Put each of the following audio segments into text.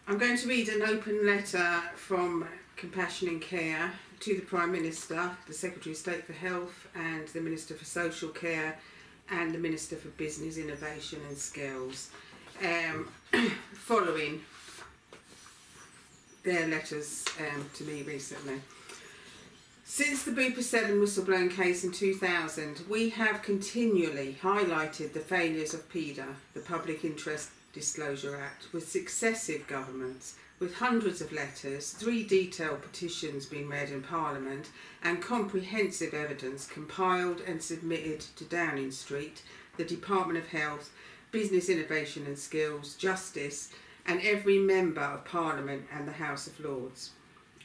I'm going to read an open letter from Compassion in Care to the Prime Minister, the Secretary of State for Health and the Minister for Social Care and the Minister for Business, Innovation and Skills, following their letters to me recently. Since the Bupa 7 whistleblowing case in 2000, we have continually highlighted the failures of PIDA, the Public Interest Disclosure Act, with successive governments, with hundreds of letters, 3 detailed petitions being read in Parliament, and comprehensive evidence compiled and submitted to Downing Street, the Department of Health, Business, Innovation and Skills, Justice, and every member of Parliament and the House of Lords.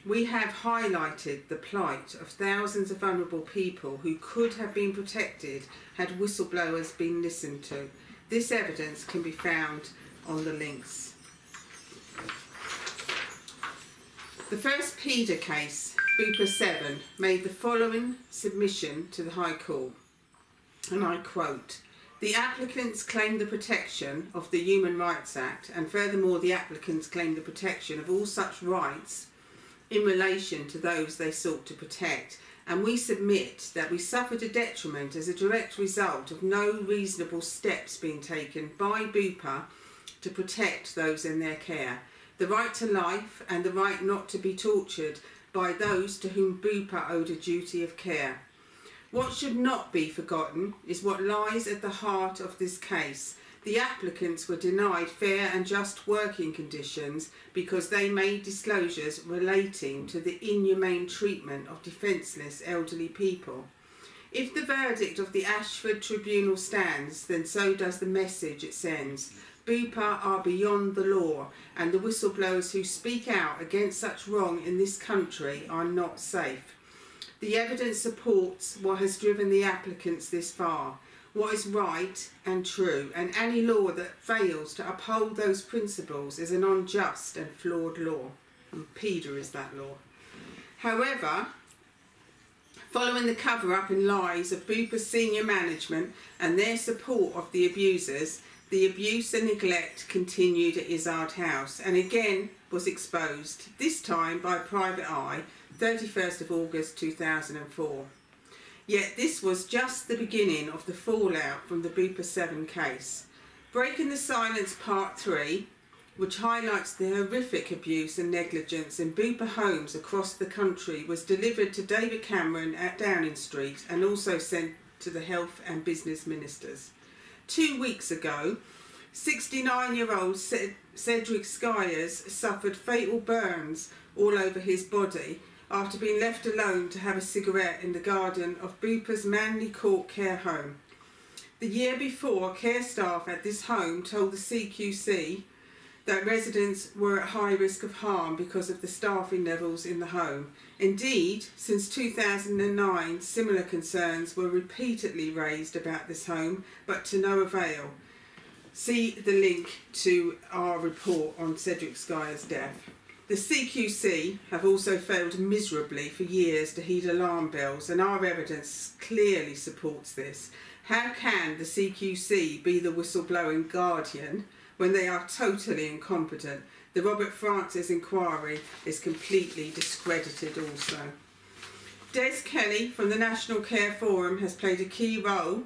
We have highlighted the plight of thousands of vulnerable people who could have been protected had whistleblowers been listened to. This evidence can be found on the links. The first PIDA case, Bupa 7, made the following submission to the High Court, and I quote, "The applicants claim the protection of the Human Rights Act, and furthermore the applicants claim the protection of all such rights in relation to those they sought to protect, and we submit that we suffered a detriment as a direct result of no reasonable steps being taken by Bupa to protect those in their care, the right to life and the right not to be tortured by those to whom Bupa owed a duty of care. What should not be forgotten is what lies at the heart of this case. The applicants were denied fair and just working conditions because they made disclosures relating to the inhumane treatment of defenceless elderly people. If the verdict of the Ashford Tribunal stands, then so does the message it sends. Bupa are beyond the law, and the whistleblowers who speak out against such wrong in this country are not safe. The evidence supports what has driven the applicants this far, what is right and true, and any law that fails to uphold those principles is an unjust and flawed law, and PIDA is that law. However, following the cover-up and lies of Bupa's senior management and their support of the abusers, the abuse and neglect continued at Izzard House and again was exposed, this time by private eye, 31st of August 2004. Yet this was just the beginning of the fallout from the Bupa 7 case. Breaking the Silence Part 3, which highlights the horrific abuse and negligence in Bupa homes across the country, was delivered to David Cameron at Downing Street and also sent to the Health and Business Ministers. 2 weeks ago, 69-year-old Cedric Skyers suffered fatal burns all over his body after being left alone to have a cigarette in the garden of Bupa's Manley Court care home. The year before, care staff at this home told the CQC that residents were at high risk of harm because of the staffing levels in the home. Indeed, since 2009, similar concerns were repeatedly raised about this home, but to no avail. See the link to our report on Cedric Skyers' death. The CQC have also failed miserably for years to heed alarm bells, and our evidence clearly supports this. How can the CQC be the whistleblowing guardian when they are totally incompetent? The Robert Francis inquiry is completely discredited also. Des Kelly from the National Care Forum has played a key role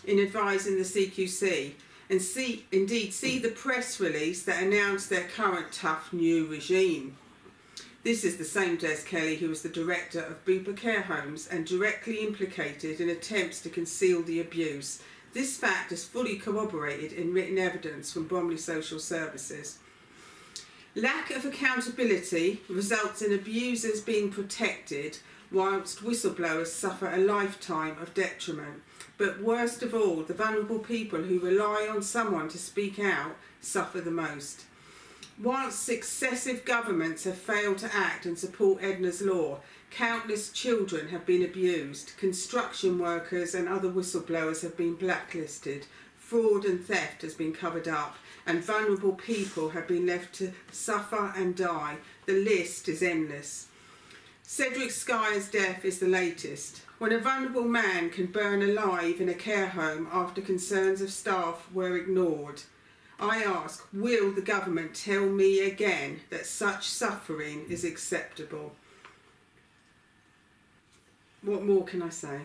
in advising the CQC, and see the press release that announced their current tough new regime. This is the same Des Kelly who was the director of Bupa Care Homes and directly implicated in attempts to conceal the abuse. This fact is fully corroborated in written evidence from Bromley Social Services. Lack of accountability results in abusers being protected whilst whistleblowers suffer a lifetime of detriment. But worst of all, the vulnerable people who rely on someone to speak out suffer the most. Whilst successive governments have failed to act and support Edna's Law, countless children have been abused, construction workers and other whistleblowers have been blacklisted, fraud and theft has been covered up, and vulnerable people have been left to suffer and die. The list is endless. Cedric Skyers' death is the latest. When a vulnerable man can burn alive in a care home after concerns of staff were ignored, I ask, will the government tell me again that such suffering is acceptable? What more can I say?